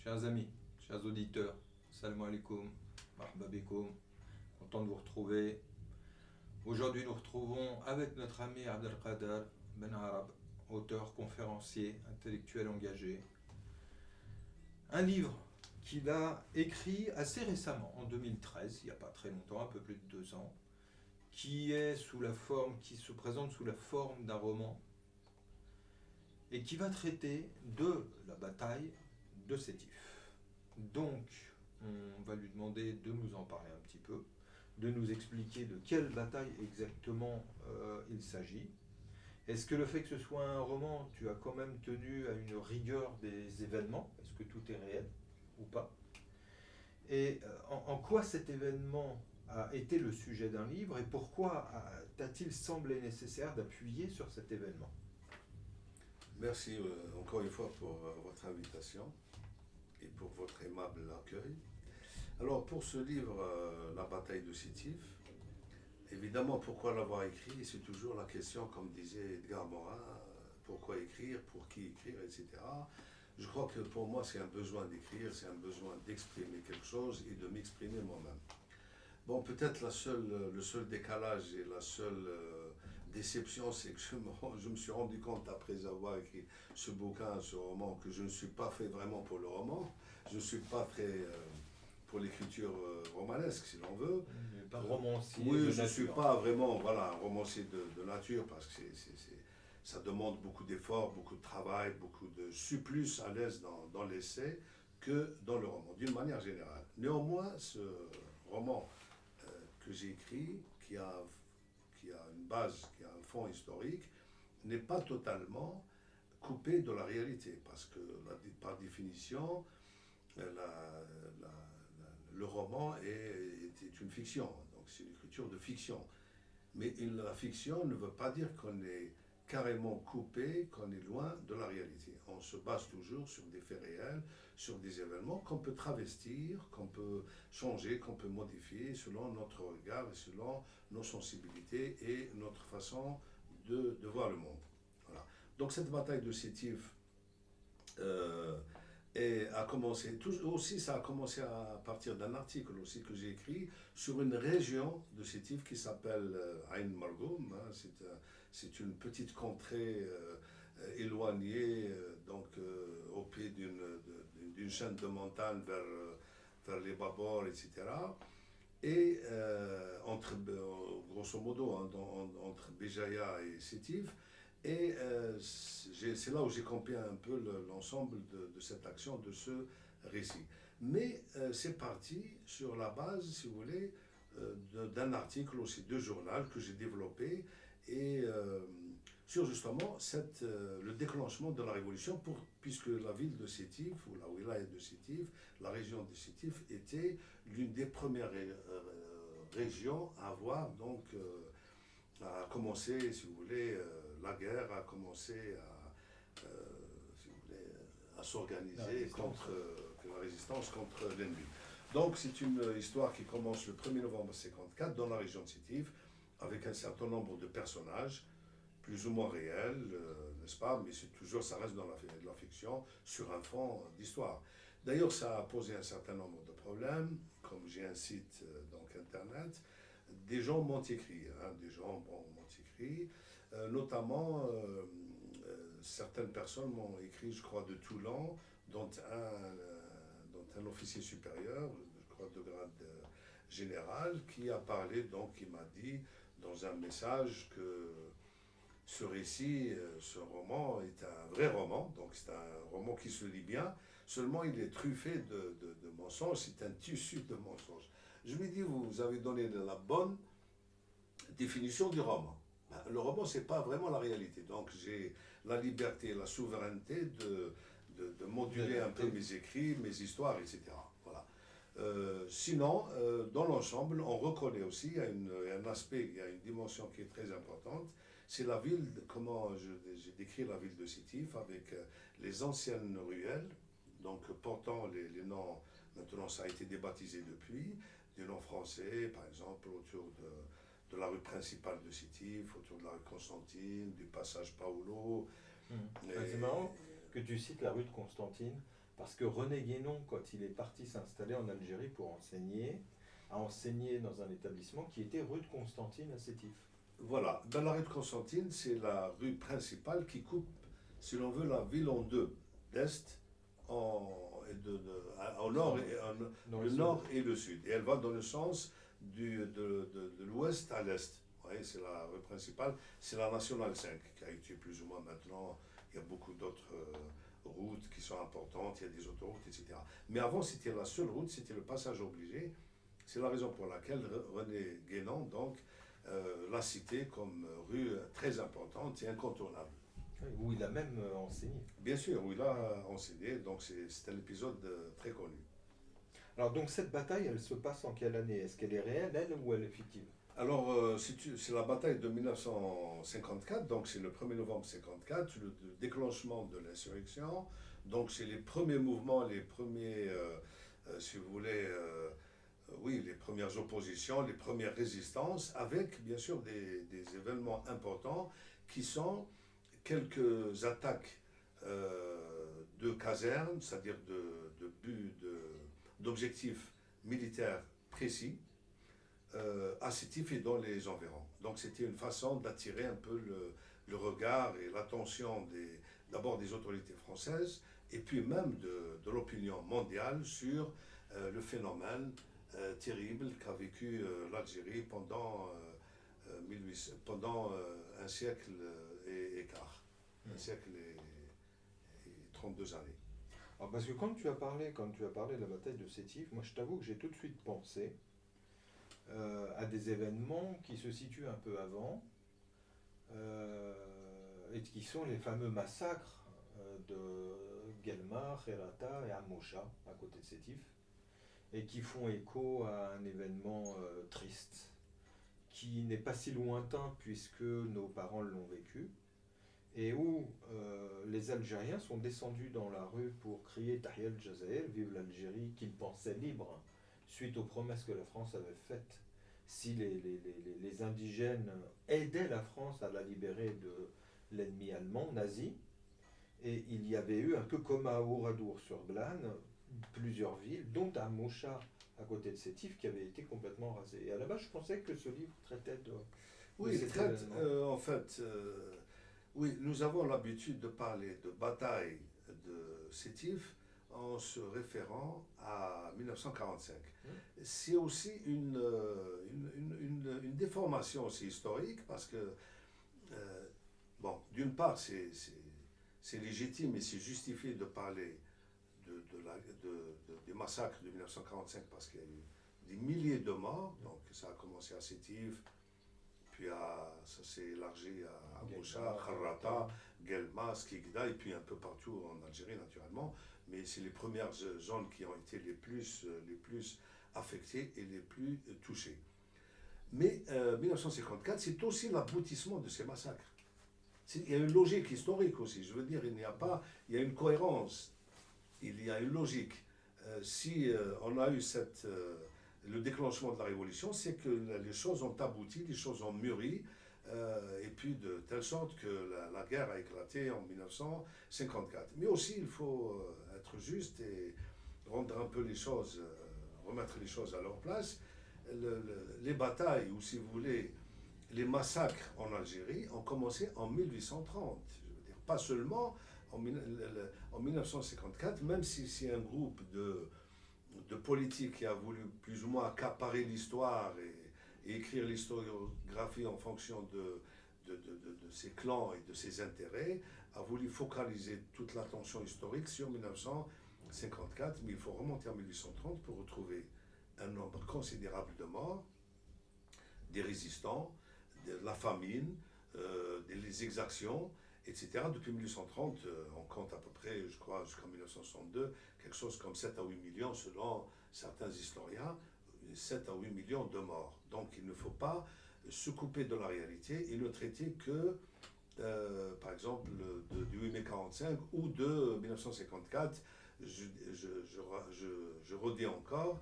Chers amis, chers auditeurs, salam alaikum, marhaba bikoum, content de vous retrouver. Aujourd'hui, nous retrouvons avec notre ami Abdelkader Ben Arab, auteur, conférencier, intellectuel engagé, un livre qu'il a écrit assez récemment, en 2013, il n'y a pas très longtemps, un peu plus de 2 ans, qui se présente sous la forme d'un roman et qui va traiter de la bataille de Sétif. Donc, on va lui demander de nous en parler un petit peu, de nous expliquer de quelle bataille exactement il s'agit. Est-ce que le fait que ce soit un roman, tu as quand même tenu à une rigueur des événements? Est-ce que tout est réel ou pas? Et en quoi cet événement a été le sujet d'un livre et pourquoi t'a-t-il semblé nécessaire d'appuyer sur cet événement? Merci encore une fois pour votre invitation et pour votre aimable accueil. Alors pour ce livre, La bataille de Sétif, évidemment pourquoi l'avoir écrit, c'est toujours la question, comme disait Edgar Morin, pourquoi écrire, pour qui écrire, etc. Je crois que pour moi c'est un besoin d'écrire, c'est un besoin d'exprimer quelque chose et de m'exprimer moi-même. Bon, peut-être le seul décalage et la seule déception, c'est que je me suis rendu compte, après avoir écrit ce bouquin, ce roman, que je ne suis pas fait vraiment pour le roman. Je ne suis pas très pour l'écriture romanesque, si l'on veut. Pas romancier oui, de nature. Je ne suis pas vraiment un romancier de nature, parce que ça demande beaucoup d'efforts, beaucoup de travail, je suis plus à l'aise dans l'essai que dans le roman, d'une manière générale. Néanmoins, ce roman que j'ai écrit, qui a une base, qui a un fond historique, n'est pas totalement coupé de la réalité, parce que par définition, le roman est une fiction, donc c'est une écriture de fiction. Mais la fiction ne veut pas dire qu'on est carrément coupé, qu'on est loin de la réalité. On se base toujours sur des faits réels, sur des événements qu'on peut travestir, qu'on peut changer, qu'on peut modifier selon notre regard et selon nos sensibilités et notre façon de voir le monde. Voilà. Donc cette bataille de Sétif a commencé, ça a commencé à partir d'un article aussi que j'ai écrit sur une région de Sétif qui s'appelle Ain Margoum. C'est une petite contrée éloignée, au pied d'une chaîne de montagnes vers les Babors, etc. Et grosso modo, entre Béjaïa et Sétif. Et c'est là où j'ai compris un peu l'ensemble de cette action, de ce récit. Mais c'est parti sur la base, si vous voulez, d'un article aussi de journal que j'ai développé et sur justement le déclenchement de la révolution, puisque la ville de Sétif, ou la wilaya de Sétif, la région de Sétif, était l'une des premières régions à avoir donc a commencé, si vous voulez, la guerre a commencé à s'organiser contre la résistance contre l'ennemi. Donc c'est une histoire qui commence le 1er novembre 1954 dans la région de Sétif, avec un certain nombre de personnages, plus ou moins réels, n'est-ce pas, mais ça reste dans la fiction, sur un fond d'histoire. D'ailleurs, ça a posé un certain nombre de problèmes, comme j'ai un site donc internet. Des gens m'ont écrit, notamment certaines personnes m'ont écrit, je crois, de Toulon, dont un officier supérieur, je crois de grade général, qui a parlé, donc qui m'a dit dans un message que ce récit, ce roman est un vrai roman, donc c'est un roman qui se lit bien, seulement il est truffé de mensonges, c'est un tissu de mensonges. Je lui dis, vous avez donné la bonne définition du roman. Le roman, ce n'est pas vraiment la réalité, donc j'ai la liberté, la souveraineté de moduler un peu mes écrits, mes histoires, etc. Voilà. Sinon, dans l'ensemble, on reconnaît aussi, il y a un aspect, il y a une dimension qui est très importante, c'est la ville, comment j'ai décrit la ville de Sétif, avec les anciennes ruelles, donc portant les noms, maintenant ça a été débaptisé depuis, des noms français, par exemple, autour de la rue principale de Sétif, autour de la rue Constantine, du passage Paolo. C'est marrant que tu cites la rue de Constantine, Parce que René Guénon, quand il est parti s'installer en Algérie pour enseigner, a enseigné dans un établissement qui était rue de Constantine à Sétif. Voilà, dans la rue de Constantine, c'est la rue principale qui coupe, si l'on veut, la ville en deux, d'est au nord, le nord et le sud. Et elle va dans le sens de l'ouest à l'est. Vous voyez, c'est la rue principale, c'est la nationale 5 qui a été plus ou moins maintenant. Il y a beaucoup d'autres routes qui sont importantes, il y a des autoroutes, etc. Mais avant, c'était la seule route, c'était le passage obligé. C'est la raison pour laquelle René Guénon, donc, l'a cité comme rue très importante et incontournable. Où il a même enseigné. Bien sûr, où il a enseigné, donc c'est un épisode très connu. Alors donc cette bataille, elle se passe en quelle année? Est-ce qu'elle est réelle, elle, ou elle est fictive? Alors, c'est la bataille de 1954, donc c'est le 1er novembre 1954, le déclenchement de l'insurrection. Donc c'est les premiers mouvements, les premiers, si vous voulez, oui, les premières oppositions, les premières résistances, avec bien sûr des événements importants qui sont quelques attaques de casernes, c'est-à-dire d'objectifs militaires précis, à Sétif et dans les environs. Donc c'était une façon d'attirer un peu le regard et l'attention d'abord des autorités françaises et puis même de l'opinion mondiale sur le phénomène terrible qu'a vécu l'Algérie pendant un siècle et quart, un siècle et 32 années. Alors parce que quand tu as parlé de la bataille de Sétif, moi je t'avoue que j'ai tout de suite pensé à des événements qui se situent un peu avant et qui sont les fameux massacres de Guelmar, Herata et Amoucha à côté de Sétif et qui font écho à un événement triste qui n'est pas si lointain puisque nos parents l'ont vécu et où les Algériens sont descendus dans la rue pour crier Tahia al-Jazair, vive l'Algérie, qu'ils pensaient libre, suite aux promesses que la France avait faites si les indigènes aidaient la France à la libérer de l'ennemi allemand, nazi. Et il y avait eu un peu comme à Oradour-sur-Glane, plusieurs villes, dont à Moucha, à côté de Sétif, qui avait été complètement rasé. Et à la base, je pensais que ce livre traitait de... Oui, il traite, en fait... oui, nous avons l'habitude de parler de bataille de Sétif en se référant à 1945. C'est aussi une déformation aussi historique parce que, bon, d'une part, c'est légitime et c'est justifié de parler des massacres de 1945 parce qu'il y a eu des milliers de morts, donc ça a commencé à Sétif, puis ça s'est élargi à Moucha, Kharrata, Guelma, Skikda, et puis un peu partout en Algérie naturellement, mais c'est les premières zones qui ont été les plus affectées et les plus touchées. Mais 1954, c'est aussi l'aboutissement de ces massacres. Il y a une logique historique aussi, je veux dire, il y a une cohérence, il y a une logique. Si on a eu le déclenchement de la révolution, c'est que les choses ont abouti, les choses ont mûri, et puis de telle sorte que la guerre a éclaté en 1954. Mais aussi, il faut être juste et rendre un peu les choses, remettre les choses à leur place. Les batailles, ou si vous voulez, les massacres en Algérie ont commencé en 1830. Je veux dire, pas seulement en 1954, même si c'est un groupe de politique qui a voulu plus ou moins accaparer l'histoire et écrire l'historiographie en fonction de ses clans et de ses intérêts, a voulu focaliser toute l'attention historique sur 1954, mais il faut remonter en 1830 pour retrouver un nombre considérable de morts, des résistants, de la famine, des exactions, etc. Depuis 1830, on compte à peu près, je crois, jusqu'en 1962, quelque chose comme 7 à 8 millions selon certains historiens, 7 à 8 millions de morts. Donc il ne faut pas se couper de la réalité et ne traiter que, par exemple, du 8 mai 45 ou de 1954. Je redis encore,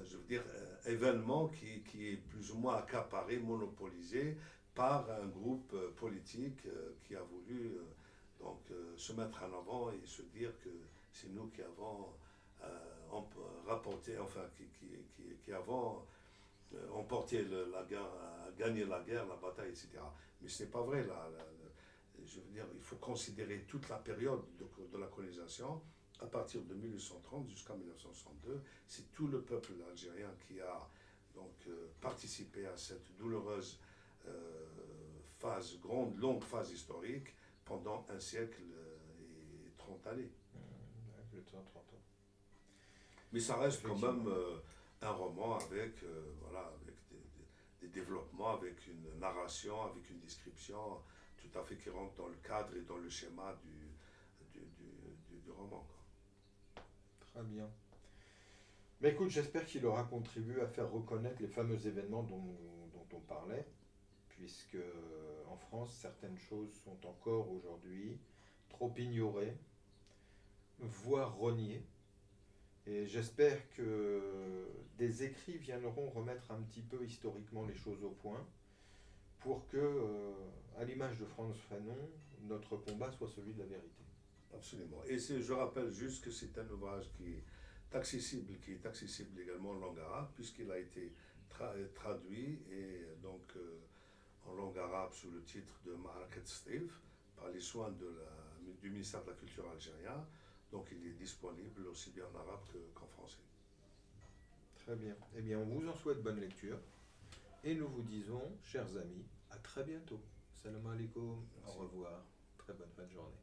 je veux dire, événement qui est plus ou moins accaparé, monopolisé par un groupe politique qui a voulu donc se mettre en avant et se dire que c'est nous qui avons rapporté, enfin, qui avons emporté la guerre, gagné la guerre, la bataille, etc. Mais ce n'est pas vrai. Je veux dire, il faut considérer toute la période de la colonisation, à partir de 1830 jusqu'à 1962. C'est tout le peuple algérien qui a donc participé à cette douloureuse longue phase historique pendant un siècle et 30 années. Le temps, 30 ans. Mais ça reste quand même un roman avec, voilà, avec des développements, avec une narration, avec une description tout à fait qui rentre dans le cadre et dans le schéma du roman, quoi. Très bien. Mais écoute, j'espère qu'il aura contribué à faire reconnaître les fameux événements dont on parlait, puisque en France, certaines choses sont encore aujourd'hui trop ignorées, voire reniées. Et j'espère que des écrits viendront remettre un petit peu historiquement les choses au point, pour que, à l'image de Frantz Fanon, notre combat soit celui de la vérité. Absolument. Et je rappelle juste que c'est un ouvrage qui est accessible également en langue arabe, puisqu'il a été traduit et donc en langue arabe sous le titre de Ma'arakat Steve par les soins du ministère de la Culture algérien. Donc il est disponible aussi bien en arabe qu'en français. Très bien. Eh bien, on vous en souhaite bonne lecture. Et nous vous disons, chers amis, à très bientôt. Salam alaikum. Au revoir. Très bonne fin de journée.